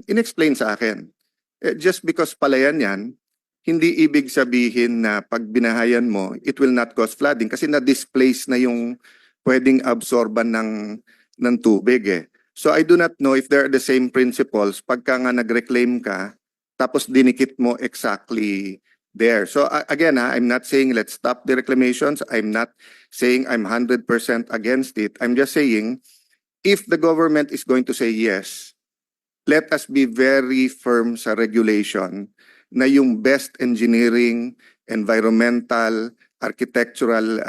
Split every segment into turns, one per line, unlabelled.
inexplain sa akin. Just because palayan yan, hindi ibig sabihin na pag binahayan mo, it will not cause flooding kasi na-displace na yung pwedeng absorban ng tubig eh. So I do not know if there are the same principles pagka nga nag-reclaim ka, tapos dinikit mo exactly there. So again, I'm not saying let's stop the reclamations. I'm not saying I'm 100% against it. I'm just saying if the government is going to say yes, let us be very firm sa regulation na yung best engineering, environmental, architectural,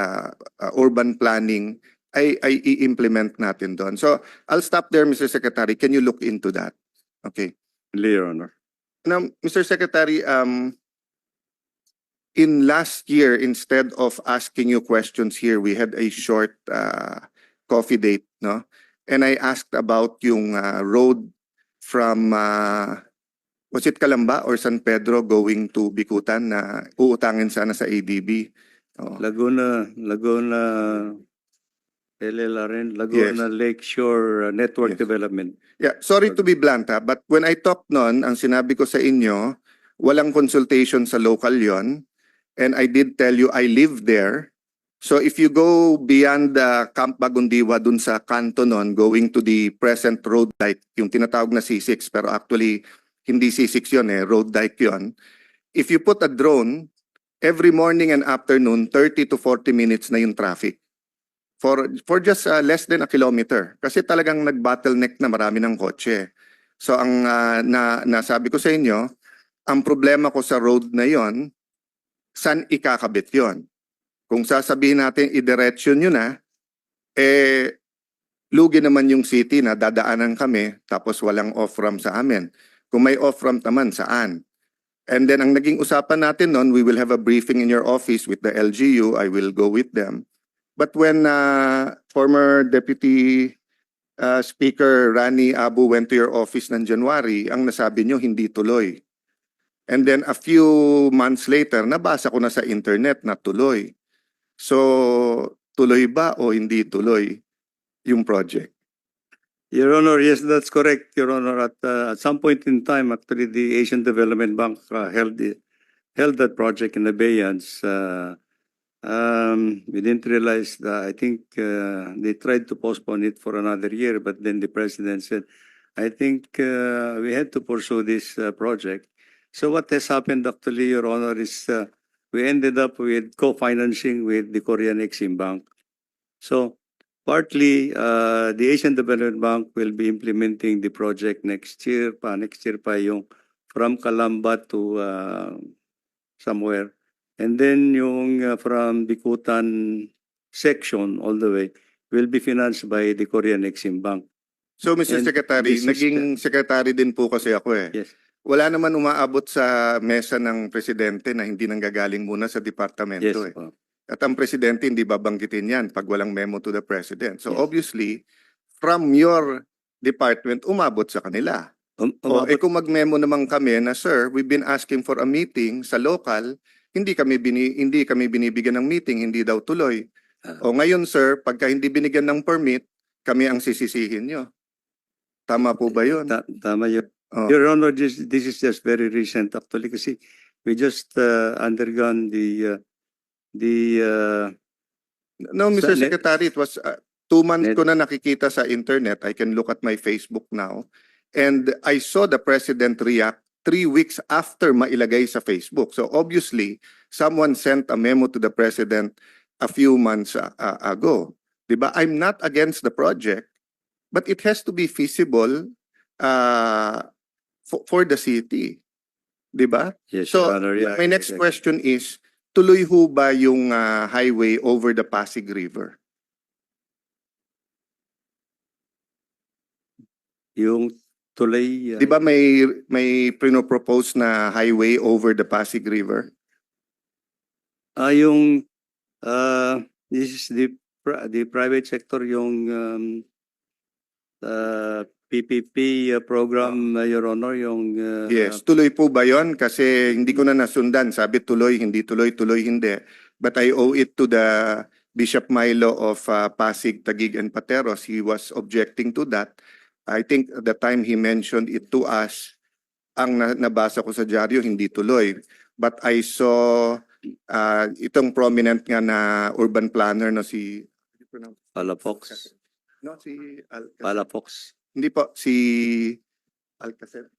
urban planning ay i-implement natin doon. So I'll stop there, Mr. Secretary. Can you look into that? Okay.
Your Honor.
Now, Mr. Secretary, in last year, instead of asking you questions here, we had a short coffee date, no? And I asked about yung road from, was it Calamba or San Pedro going to Bicutan na uutangin sana sa ADB? Oh.
Laguna, LLRN, Laguna Lakeshore Network
Yes.
Development.
Yeah, sorry to be blunt but when I talked noon, ang sinabi ko sa inyo, walang consultation sa local yon. And I did tell you I live there. So if you go beyond Camp Bagundiwa dun sa kanto nun, going to the present road dike, yung tinatawag na C6, pero actually hindi C6 yun road dike yun. If you put a drone, every morning and afternoon, 30 to 40 minutes na yung traffic. For just less than a kilometer. Kasi talagang nag-bottleneck na marami ng kotse. So ang nasabi ko sa inyo, ang problema ko sa road na yon, saan ikakabit yon? Kung sasabihin natin i-direction nyo na, lugi naman yung city na dadaanan kami tapos walang off-ramp sa amin. Kung may off-ramp naman, saan? And then ang naging usapan natin noon, we will have a briefing in your office with the LGU. I will go with them. But when former Deputy Speaker Rani Abu went to your office ng January, ang nasabi nyo hindi tuloy. And then a few months later, nabasa ko na sa internet na tuloy. So, tuloy ba o hindi tuloy yung project?
Your Honor, yes, that's correct, Your Honor. At some point in time, actually, the Asian Development Bank held that project in abeyance. We didn't realize that. I think they tried to postpone it for another year, but then the president said, I think we had to pursue this project. So what has happened, actually, Your Honor, is we ended up with co-financing with the Korean Exim Bank. So partly, the Asian Development Bank will be implementing the project next year pa yung from Calamba to somewhere. And then yung from Bicutan section all the way will be financed by the Korean Exim Bank.
So, Mr.
And
Secretary,
this is
naging secretary din po kasi ako
Yes.
Wala naman umaabot sa mesa ng presidente na hindi nanggagaling muna sa
Yes.
departamento
po.
At ang presidente hindi babanggitin yan pag walang memo to the president. So
Yes.
obviously, from your department, umabot sa kanila. Kung mag-memo naman kami na, sir, we've been asking for a meeting sa local, hindi kami binibigyan ng meeting, hindi daw tuloy. Ngayon, sir, pagka hindi binigyan ng permit, kami ang sisisihin nyo. Tama po ba yun?
Tama yun.
Oh.
Your Honor, this is just very recent actually kasi we just undergone the
No, Mr.
Sa-
Secretary, it was 2 months
Net-
ko na nakikita sa internet. I can look at my Facebook now. And I saw the President react 3 weeks after mailagay sa Facebook. So obviously, someone sent a memo to the President a few months ago. Diba? I'm not against the project, but it has to be feasible for the city. Diba?
Yes,
So,
Your Honor, yeah,
my next
exactly.
question is, tuloy ho ba yung highway over the Pasig River?
Yung tulay
Di ba may pinopropose na highway over the Pasig River?
yung this is the private sector yung PPP program, Your Honor, yung
Yes. Tuloy po ba yon? Kasi hindi ko na nasundan. Sabi tuloy, hindi tuloy, tuloy, hindi. But I owe it to the Bishop Milo of Pasig, Taguig, and Pateros. He was objecting to that. I think the time he mentioned it to us, ang nabasa ko sa dyaryo, hindi tuloy. But I saw itong prominent nga na urban planner no si
Palafox.
no si Alcacer.
Palafox.
Hindi po si Alcacer.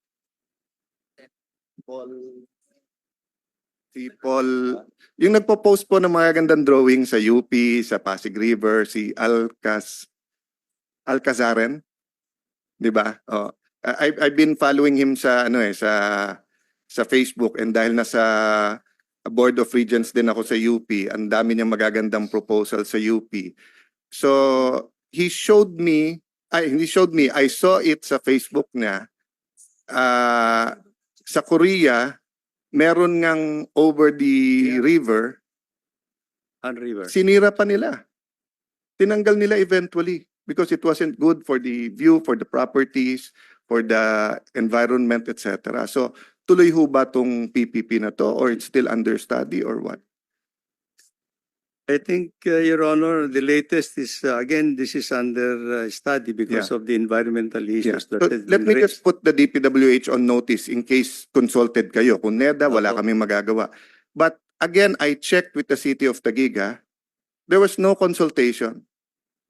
Paul, yung nagpo-post po ng mga gandang drawing sa UP, sa Pasig River, si Alcazaren, 'di ba? Oh, I've been following him sa sa Facebook, and dahil nasa Board of Regents din ako sa UP, ang dami niyang magagandang proposal sa UP. So, he showed me, I saw it sa Facebook niya. Sa Korea, meron ngang over the river,
Han River.
sinira pa nila. Tinanggal nila eventually because it wasn't good for the view, for the properties, for the environment, etc. So, tuloy ho ba tong PPP na to, or it's still under study, or what?
I think, Your Honor, the latest is, again, this is under study because of the environmental
Yeah.
issues
So,
that has
let
been
me
raised.
just put the DPWH on notice in case consulted kayo. Kung NEDA, wala
Opo.
kaming magagawa. But again, I checked with the City of Taguig. There was no consultation.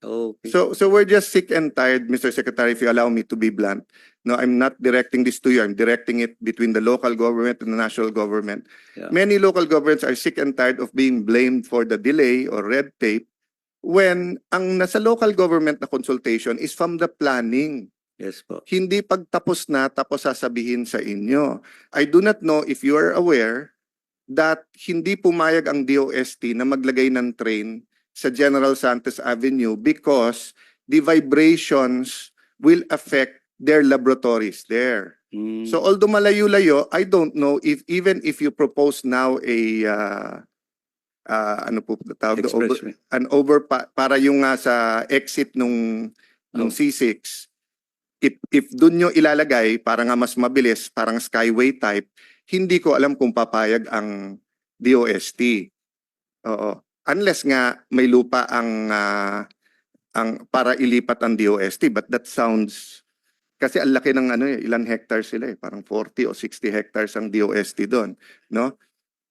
Okay.
So we're just sick and tired, Mr. Secretary, if you allow me to be blunt. No, I'm not directing this to you. I'm directing it between the local government and the national government.
Yeah.
Many local governments are sick and tired of being blamed for the delay or red tape when ang nasa local government na consultation is from the planning.
Yes po.
Hindi pagtapos na tapos sasabihin sa inyo. I do not know if you are aware that hindi pumayag ang DOST na maglagay ng train sa General Santos Avenue because the vibrations will affect their laboratories there.
Mm.
So although malayo-layo, I don't know if even if you propose now a ano po tawag doon,
Expressway.
para yung sa exit nung
Oh.
C6, if doon nyo ilalagay para nga mas mabilis, parang skyway type, hindi ko alam kung papayag ang DOST. Oo. Unless nga may lupa ang para ilipat ang DOST, but that sounds kasi ang laki ng ilang hectares sila parang 40 o 60 hectares ang DOST doon, no?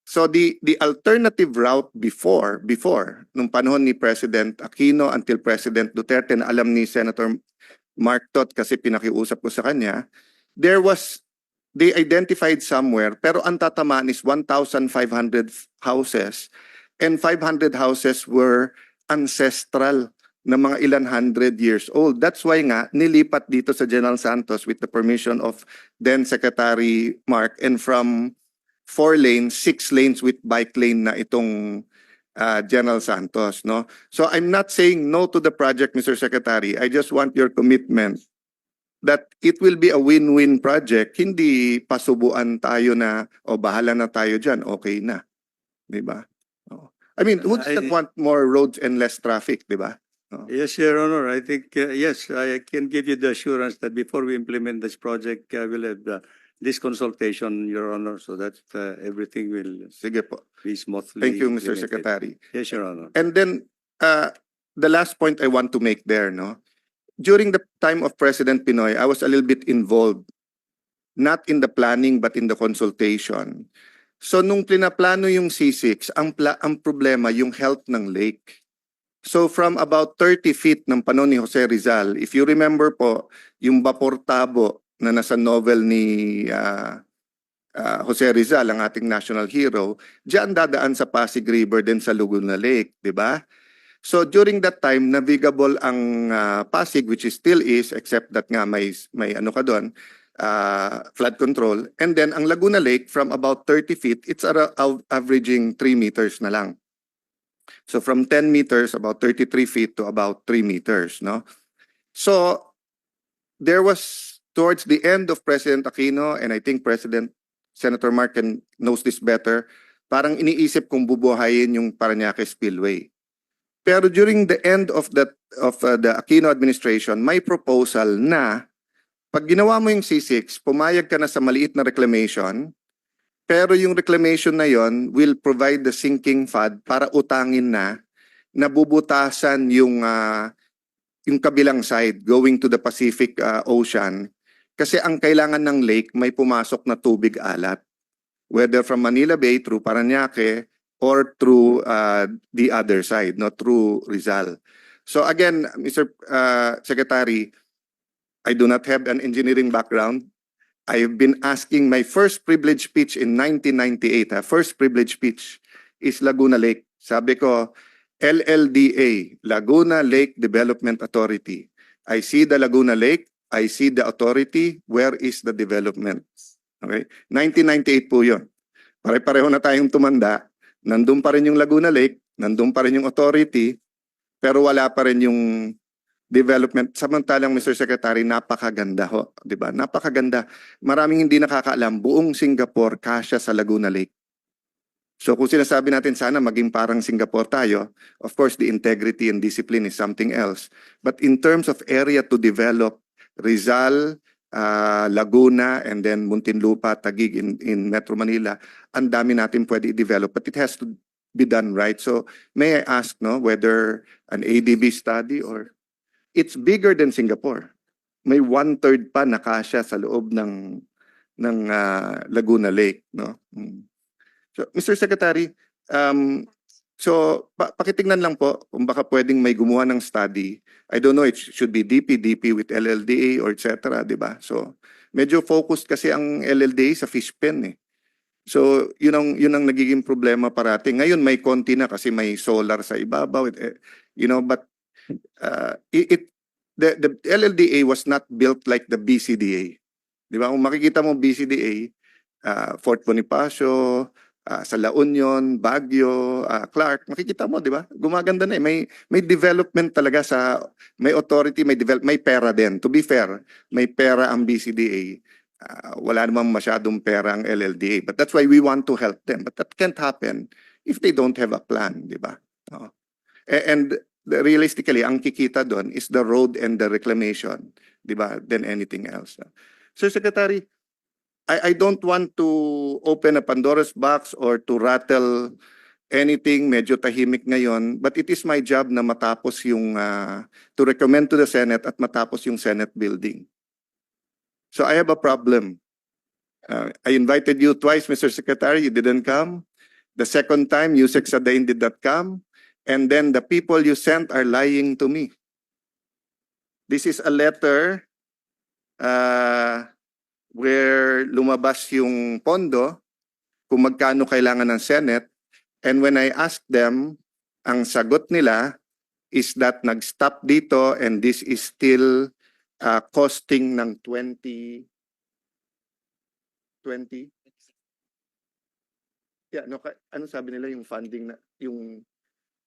So the alternative route before nung panahon ni President Aquino until President Duterte, na alam ni Senator Mark Tot kasi pinakiusap ko sa kanya, they identified somewhere, pero ang tatamaan is 1,500 houses, and 500 houses were ancestral na mga ilan hundred years old. That's why nga nilipat dito sa General Santos with the permission of then Secretary Mark, and from 4 lanes, 6 lanes with bike lane na itong General Santos, no? So I'm not saying no to the project, Mr. Secretary. I just want your commitment that it will be a win-win project. Hindi pasubuan tayo na, bahala na tayo dyan, okay na. Diba? I mean, who doesn't want more roads and less traffic, diba?
Yes, Your Honor. I think, yes, I can give you the assurance that before we implement this project, we'll have this consultation, Your Honor, so that everything will
Sige po.
be smoothly
Thank you, Mr.
implemented.
Secretary.
Yes, Your Honor.
And then, the last point I want to make there, no? During the time of President Pinoy, I was a little bit involved, not in the planning but in the consultation. So nung plinaplano yung C6, ang problema yung health ng lake. So from about 30 feet ng panahon ni Jose Rizal, if you remember po, yung Vapor Tabo na nasa novel ni Jose Rizal, ang ating national hero, diyan dadaan sa Pasig River din sa Laguna Lake, di ba? So during that time, navigable ang Pasig, which is still is, except that nga may ano ka doon, flood control. And then ang Laguna Lake, from about 30 feet, it's averaging 3 meters na lang. So from 10 meters, about 33 feet to about 3 meters, no? So there was, towards the end of President Aquino, and I think Senator Mark knows this better, parang iniisip kung bubuhayin yung Parañaque Spillway. Pero during the end of the Aquino administration, may proposal na pag ginawa mo yung C6, pumayag ka na sa maliit na reclamation, pero yung reclamation na yon will provide the sinking fund para utangin na nabubutasan yung yung kabilang side, going to the Pacific Ocean, kasi ang kailangan ng lake may pumasok na tubig alat. Whether from Manila Bay through Parañaque or through the other side, not through Rizal. So again, Mr. Secretary, I do not have an engineering background. I've been asking my first privilege speech in 1998. First privilege speech is Laguna Lake. Sabi ko, LLDA, Laguna Lake Development Authority. I see the Laguna Lake, I see the authority, where is the development? Okay? 1998 po yun. Pare-pareho na tayong tumanda. Nandun pa rin yung Laguna Lake, nandun pa rin yung authority, pero wala pa rin yung development. Samantalang, Mr. Secretary, napakaganda ho. Diba? Napakaganda. Maraming hindi nakakaalam, buong Singapore kasya sa Laguna Lake. So kung sinasabi natin sana maging parang Singapore tayo, of course, the integrity and discipline is something else. But in terms of area to develop, Rizal, Laguna, and then Muntinlupa, Taguig in Metro Manila, ang dami natin pwede i-develop, but it has to be done right. So may I ask, no, whether an ADB study or it's bigger than Singapore. May 1/3 pa na kasya sa loob ng Laguna Lake, no. So Mr. Secretary, so pakitingnan lang po kung baka pwedeng may gumawa ng study. I don't know, it should be DP with LLDA or etc., di ba? So medyo focused kasi ang LLDA sa fish pen eh. So yun ang nagiging problema parati. Ngayon may konti na kasi may solar sa ibabaw, you know, but the LLDA was not built like the BCDA. Di ba? Kung makikita mo BCDA, Fort Bonifacio, sa La Union, Baguio, Clark, makikita mo, di ba? Gumaganda na eh. May development talaga may authority, may pera din. To be fair, may pera ang BCDA. Wala namang masyadong pera ang LLDA. But that's why we want to help them. But that can't happen if they don't have a plan, di ba? And realistically, ang kikita doon is the road and the reclamation, di ba? Than anything else. Sir Secretary, I don't want to open a Pandora's box or to rattle anything, medyo tahimik ngayon, but it is my job na matapos yung, to recommend to the Senate at matapos yung Senate building. So I have a problem. I invited you twice, Mr. Secretary, you didn't come. The second time, Yusek Sadain did not come. And then the people you sent are lying to me. This is a letter where lumabas yung pondo, kung magkano kailangan ng Senate. And when I asked them, ang sagot nila is that nag-stop dito and this is still costing ng 20. Yeah, no, ano sabi nila yung funding na, yung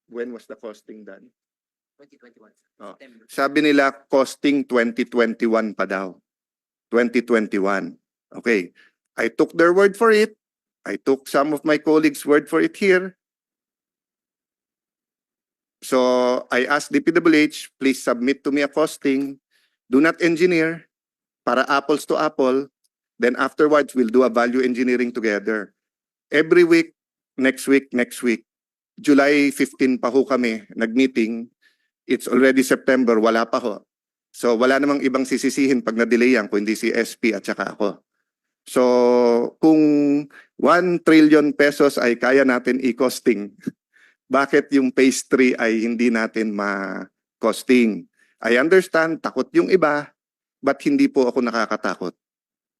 when was the costing done?
2021.
Oh.
September.
Sabi nila costing 2021 pa daw. 2021. Okay. I took their word for it. I took some of my colleagues' word for it here. So I asked DPWH, please submit to me a costing. Do not engineer para apples to apple. Then afterwards, we'll do a value engineering together. Every week, next week. July 15 pa ho kami nag-meeting. It's already September, wala pa ho. So wala namang ibang sisisihin pag na-delay yan, kundi si SP at saka ako. So kung 1 trillion pesos ay kaya natin i-costing, bakit yung phase 3 ay hindi natin ma-costing? I understand, takot yung iba, but hindi po ako nakakatakot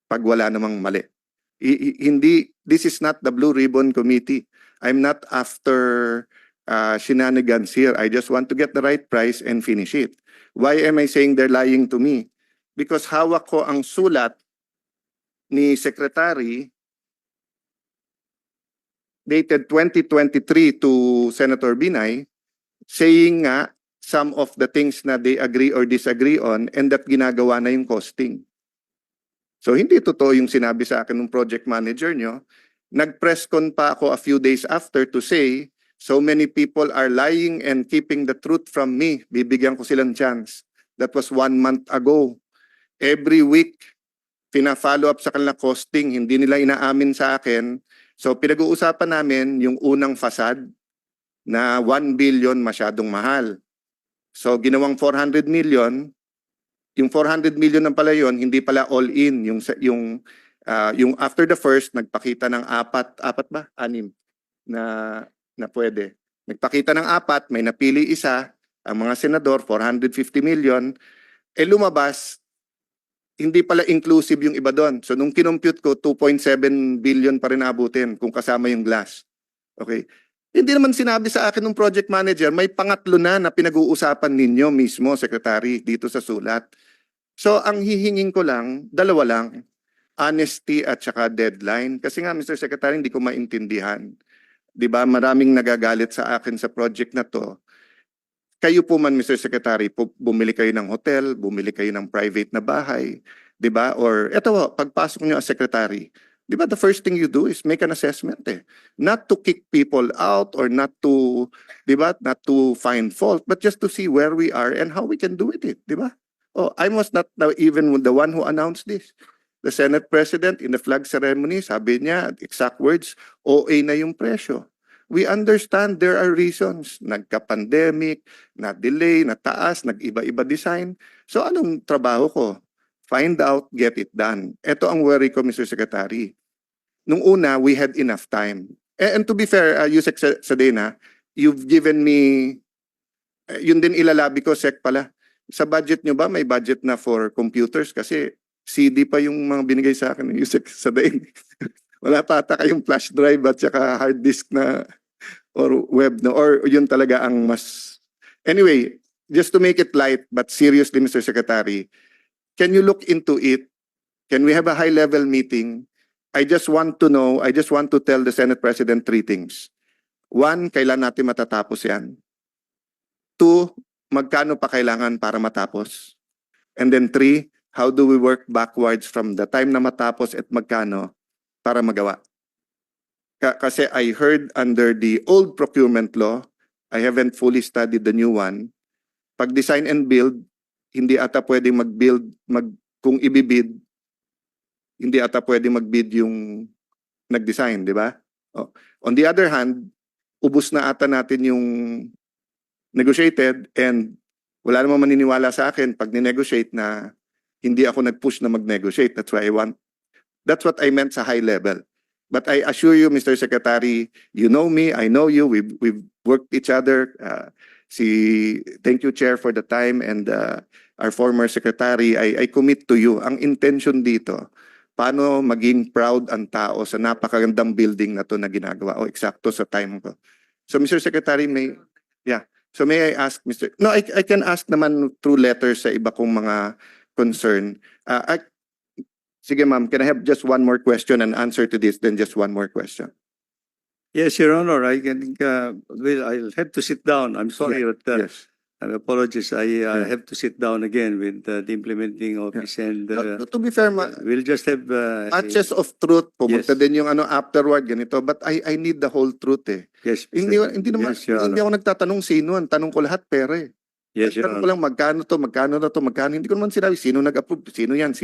pag wala namang mali. Hindi, this is not the Blue Ribbon Committee. I'm not after shenanigans here. I just want to get the right price and finish it. Why am I saying they're lying to me? Because hawak ko ang sulat ni Secretary dated 2023 to Senator Binay saying nga some of the things na they agree or disagree on and that ginagawa na yung costing. So hindi totoo yung sinabi sa akin ng project manager nyo. Nag-press con pa ako a few days after to say so many people are lying and keeping the truth from me. Bibigyan ko silang chance. That was 1 month ago. Every week, pina-follow up sa kanila costing. Hindi nila inaamin sa akin. So pinag-uusapan namin yung unang fasad na 1 billion masyadong mahal. So ginawang 400 million, yung 400 million ng pala yun, hindi pala all in. Yung after the first, nagpakita ng apat ba? Anim na pwede. Nagpakita ng apat, may napili isa, ang mga senador, 450 million. Lumabas, hindi pala inclusive yung iba doon. So nung kinompute ko, 2.7 billion pa rin abutin kung kasama yung glass. Okay? Hindi naman sinabi sa akin ng project manager, may pangatlo na pinag-uusapan ninyo mismo, Secretary, dito sa sulat. So ang hihingin ko lang, dalawa lang, honesty at saka deadline. Kasi nga, Mr. Secretary, hindi ko maintindihan. Di ba, maraming nagagalit sa akin sa project na to. Kayo po man, Mr. Secretary, bumili kayo ng hotel, bumili kayo ng private na bahay, di ba? Or eto, pagpasok nyo as secretary, di ba the first thing you do is make an assessment eh. Not to kick people out or not to, di ba, not to find fault, but just to see where we are and how we can do it, di ba? Oh, I was not even the one who announced this. The Senate President in the flag ceremony, sabi niya, exact words, OA na yung presyo. We understand there are reasons. Nagka-pandemic, na-delay, nataas, nag-iba-iba design. So anong trabaho ko? Find out, get it done. Ito ang worry ko, Mr. Secretary. Nung una, we had enough time. And to be fair, Yusek Sadena, you've given me, yun din ilalabi ko, Sec pala. Sa budget nyo ba, may budget na for computers? Kasi CD pa yung mga binigay sa akin ng Yusek Sadena. Wala pa ata kayong flash drive at saka hard disk na or web na or yun talaga ang mas. Anyway, just to make it light but seriously, Mr. Secretary, can you look into it? Can we have a high-level meeting? I just want to know, I just want to tell the Senate President three things. One, kailan natin matatapos yan? Two, magkano pa kailangan para matapos? And then three, how do we work backwards from the time na matapos at magkano para magawa? Kasi I heard under the old procurement law, I haven't fully studied the new one, pag design and build, hindi ata pwedeng mag-build, kung ibibid, hindi ata pwedeng mag-bid yung nag-design, di ba? Oh. On the other hand, ubus na ata natin yung negotiated and wala namang maniniwala sa akin pag ni-negotiate na hindi ako nag-push na mag-negotiate. That's what I meant sa high level. But I assure you, Mr. Secretary, you know me, I know you, we've worked each other. Thank you, Chair, for the time, and our former Secretary, I commit to you. Ang intention dito, paano maging proud ang tao sa napakagandang building na to na ginagawa. O eksakto sa time ko. So, Mr. Secretary, so may I ask, No, I can ask naman through letters sa iba kong mga concern. Sige ma'am, can I have just one more question and answer to this, then just one more question?
Yes, Your Honor, I can, well, I'll have to sit down. I'm sorry, but
Yes.
I apologize. I have to sit down again with the implementing office and
To be fair,
we'll just have
matches of truth, pumunta
Yes.
din yung afterward, ganito. But I need the whole truth eh.
yes,
Hindi naman,
Yes, Your
hindi
Honor.
ako nagtatanong sino, ang tanong ko lahat pera eh.
Yes, Your
Tanong ko
Honor.
lang magkano to, magkano na to, magkano. Hindi ko naman sinabi sino nag-approve, sino yan.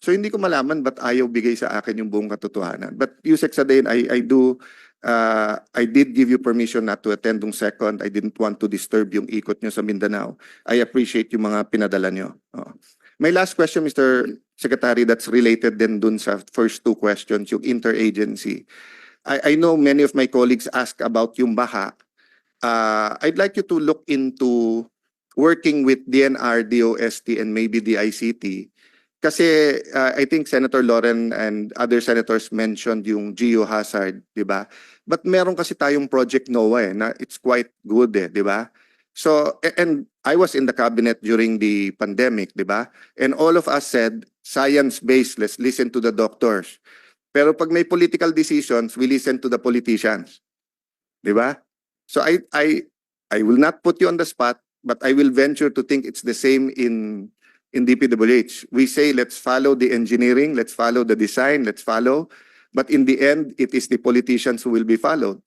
So hindi ko malaman ba't ayaw bigay sa akin yung buong katotohanan. But Yusek Sadain, I did give you permission not to attend yung second. I didn't want to disturb yung ikot nyo sa Mindanao. I appreciate yung mga pinadala nyo. Oh. My last question, Mr. Secretary, that's related din dun sa first two questions, yung interagency. I know many of my colleagues ask about yung baha. I'd like you to look into working with DNR, DOST, and maybe the ICT. Kasi I think Senator Loren and other senators mentioned yung geohazard, di ba? But meron kasi tayong Project NOAA na it's quite good di ba? So, and I was in the cabinet during the pandemic, di ba? And all of us said, science-based, let's listen to the doctors. Pero pag may political decisions, we listen to the politicians. Di ba? So I will not put you on the spot, but I will venture to think it's the same in DPWH. We say, let's follow the engineering, let's follow the design, let's follow. But in the end, it is the politicians who will be followed.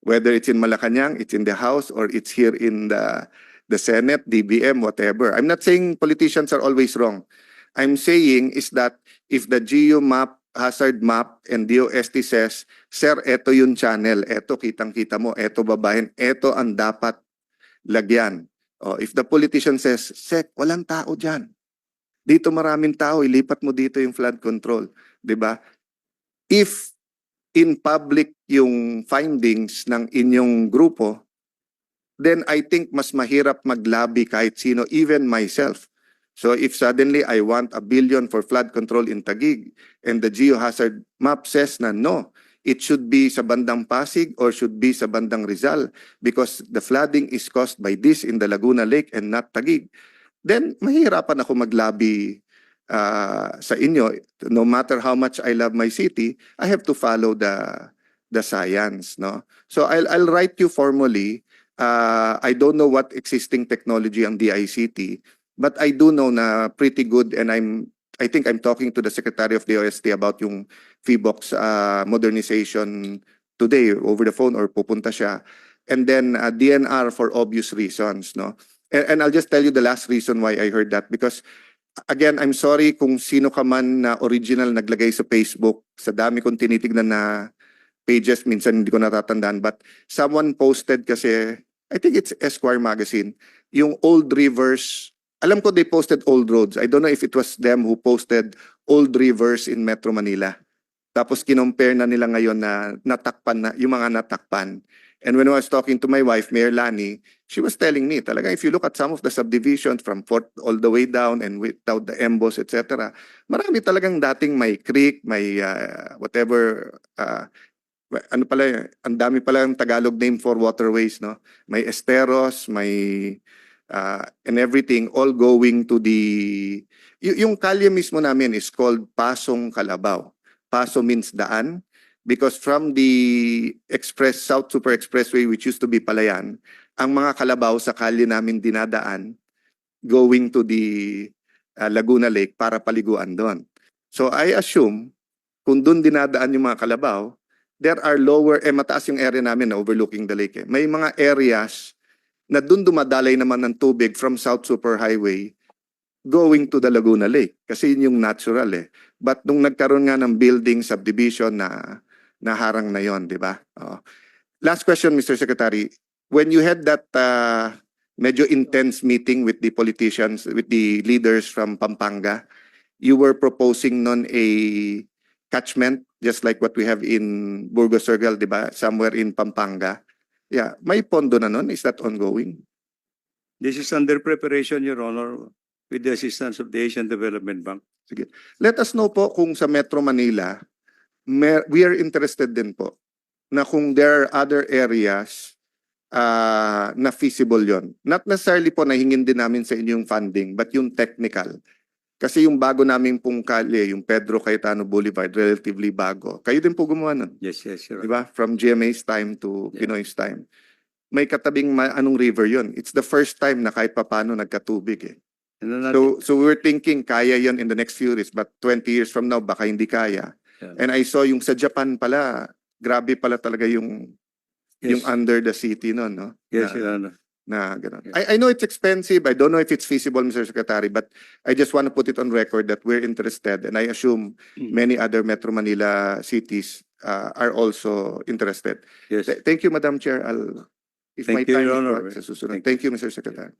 Whether it's in Malacanang, it's in the House, or it's here in the Senate, DBM, whatever. I'm not saying politicians are always wrong. I'm saying is that if the geo map, hazard map, and DOST says, sir, eto yung channel, eto kitang-kita mo, eto babahin, eto ang dapat lagyan. Oh, if the politician says, Sec, walang tao dyan. Dito maraming tao, ilipat mo dito yung flood control. 'Di ba? If in public yung findings ng inyong grupo, then I think mas mahirap maglabi kahit sino, even myself. So if suddenly I want 1 billion for flood control in Taguig and the geohazard map says na no, it should be sa bandang Pasig or should be sa bandang Rizal because the flooding is caused by this in the Laguna Lake and not Taguig, then mahirapan ako maglabi sa inyo. No matter how much I love my city, I have to follow the science, no? So I'll write you formally. I don't know what existing technology ang DICT, but I do know na pretty good, and I think I'm talking to the Secretary of DOST about yung FIBOX modernization today over the phone or pupunta siya. And then DNR for obvious reasons, no? And I'll just tell you the last reason why I heard that, because again, I'm sorry kung sino ka man na original naglagay sa Facebook, sa dami kong tinitignan na pages, minsan hindi ko natatandaan, but someone posted kasi, I think it's Esquire magazine, yung old rivers. Alam ko they posted old roads. I don't know if it was them who posted old rivers in Metro Manila. Tapos kinompare na nila ngayon na natakpan na, yung mga natakpan. And when I was talking to my wife, Mayor Lani, she was telling me, talaga, if you look at some of the subdivisions from Fort all the way down and without the embos, etc., marami talagang dating may creek, may whatever, ano pala, ang dami pala ang Tagalog name for waterways, no? May esteros, may and everything, all going to the, yung kalye mismo namin is called Pasong Kalabaw. Paso means daan, because from the South Super Expressway, which used to be Palayan, ang mga kalabaw sa kalye namin dinadaan going to the Laguna Lake para paliguan doon. So I assume, kung doon dinadaan yung mga kalabaw, there are lower, mataas yung area namin na overlooking the lake. May mga areas na doon dumadalay naman ng tubig from South Super Highway going to the Laguna Lake. Kasi yun yung natural eh. But nung nagkaroon nga ng building subdivision na naharang na yon, di ba? Last question, Mr. Secretary. When you had that medyo intense meeting with the politicians, with the leaders from Pampanga, you were proposing non a catchment, just like what we have in Burgos Circle, di ba? Somewhere in Pampanga. Yeah, may pondo na nun. Is that ongoing?
This is under preparation, Your Honor, with the assistance of the Asian Development Bank.
Let us know po kung sa Metro Manila, we are interested din po na kung there are other areas na feasible yon. Not necessarily po na hingin din namin sa inyong funding, but yung technical. Kasi yung bago naming pong kalye, yung Pedro Cayetano Boulevard, relatively bago. Kayo din po gumawa nun.
Yes, Your
Di ba? From GMA's time to Pinoy's time. May katabing anong river yon. It's the first time na kahit papano nagkatubig eh. So we're thinking kaya yon in the next few years, but 20 years from now baka hindi kaya.
Yeah.
And I saw yung sa Japan pala, grabe pala talaga yung under the city noon, no?
Yes, Your Honor.
Na ganun.
Yeah.
I know it's expensive. I don't know if it's feasible, Mr. Secretary, but I just want to put it on record that we're interested, and I assume many other Metro Manila cities are also interested.
Yes.
Thank you, Madam Chair. If my
Thank you,
time
Your
is
Honor.
short, sa susunod.
Thank
Thank you, Mr. Secretary.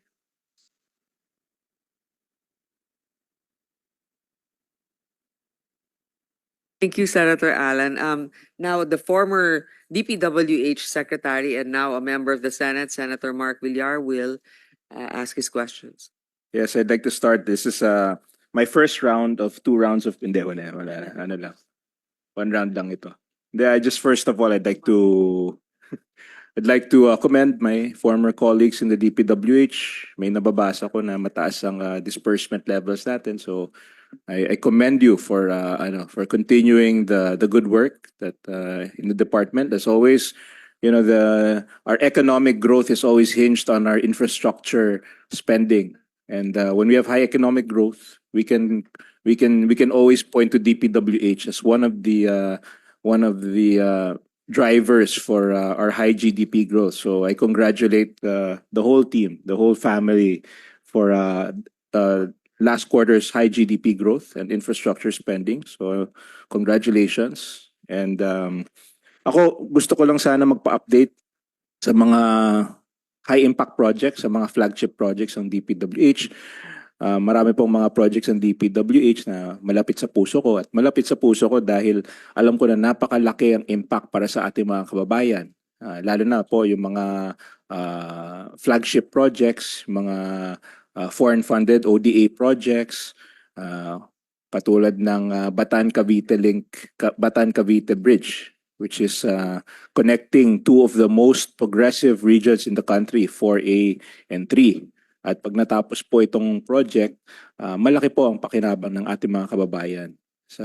Thank you, Senator Allen. Now, the former DPWH Secretary and now a member of the Senate, Senator Mark Villar, will ask his questions.
Yes, I'd like to start. This is my first round of 2 rounds of wala, ano lang. 1 round lang ito. I just first of all I'd like to commend my former colleagues in the DPWH. May nababasa ko na mataas ang disbursement levels natin. So I commend you for continuing the good work that in the department. As always, our economic growth is always hinged on our infrastructure spending. And when we have high economic growth, we can always point to DPWH as one of the drivers for our high GDP growth. So I congratulate the whole team, the whole family for last quarter's high GDP growth and infrastructure spending. So congratulations. And ako gusto ko lang sana magpa-update sa mga high impact projects, sa mga flagship projects ng DPWH. Marami pong mga projects ng DPWH na malapit sa puso ko, at malapit sa puso ko dahil alam ko na napakalaki ang impact para sa ating mga kababayan. Lalo na po yung mga flagship projects, mga foreign funded ODA projects, patulad ng Bataan-Cavite Bataan-Cavite Bridge, which is connecting two of the most progressive regions in the country, 4A and 3. At pag natapos po itong project, malaki po ang pakinabang ng ating mga kababayan sa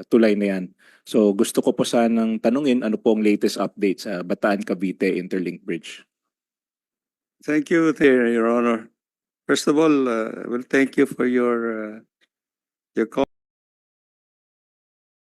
tulay na yan. So gusto ko po sanang tanungin ano po ang latest update sa Bataan-Cavite Interlink Bridge.
Thank you, Your Honor. First of all, well, thank you for your